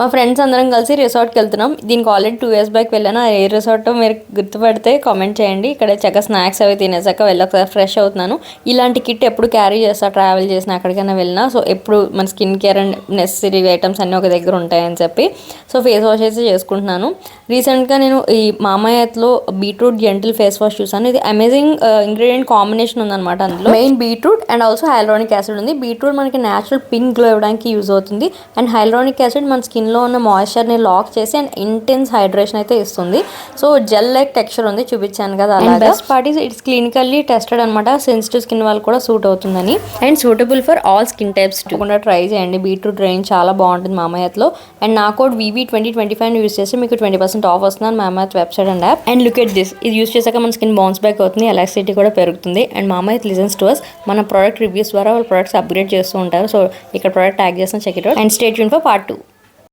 మా ఫ్రెండ్స్ అందరం కలిసి రిసార్ట్కి వెళ్తున్నాం. దీనికి ఆల్రెడీ 2 years బ్యాక్ వెళ్ళాను. ఏ రిసార్ట్ మీరు గుర్తుపడితే కామెంట్ చేయండి. ఇక్కడ చక్కగా స్నాక్స్ అవి తినేసాక ఒకసారి ఫ్రెష్ అవుతున్నాను. ఇలాంటి కిట్ ఎప్పుడు క్యారీ చేస్తా ట్రావెల్ చేసిన ఎక్కడికైనా వెళ్ళినా. సో ఎప్పుడు మన skin care and necessary items అన్నీ ఒక దగ్గర ఉంటాయని చెప్పి సో ఫేస్ వాష్ అయితే చేసుకుంటున్నాను. రీసెంట్గా నేను ఈ మామాయత్లో బీట్రూట్ జెంటిల్ ఫేస్ వాష్ చూసాను. ఇది అమేజింగ్ ఇంగ్రీడియంట్ కాంబినేషన్ ఉందన్నమాట. అందులో main beetroot and also హైలోనిక్ acid ఉంది. బీట్రూట్ మనకి న్యాచురల్ పింక్ గ్లో ఇవ్వడానికి యూజ్ అవుతుంది. అండ్ హైలోనిక్ యాసిడ్ మన స్కిన్లో ఉన్న మాయిశ్చర్ని లాక్ చేసి అండ్ ఇంటెన్స్ హైడ్రేషన్ అయితే ఇస్తుంది. సో జెల్ లైక్ టెక్స్చర్ ఉంది, చూపించాను కదా. అలాగే best part is it's clinically tested అనమాట. సెన్సిటివ్ స్కిన్ వాళ్ళు కూడా సూట్ అవుతుందని and suitable for all skin types కూడా ట్రై చేయండి. బీట్రూట్ రేంజ్ చాలా బాగుంటుంది మామాయత్లో. అండ్ నా కోడ్ VV2025 యూస్ చేస్తే మీకు 20% ఆఫ్ వస్తుంది Mamaearth website and app. And look at this, ఇది యూస్ చేశాక మన స్కిన్ బౌన్స్ బ్యాక్ అవుతుంది, ఎలాస్టిసిటీ కూడా పెరుగుతుంది. And Mamaearth listens to us. మన ప్రోడక్ట్ రివ్యూస్ ద్వారా వాళ్ళ ప్రొడక్ట్స్ అప్గ్రేడ్ చేస్తూ ఉంటారు. సో ఇక్కడ ప్రోడక్ట్ ట్యాగ్ చేసిన check it out and stay tuned for part 2.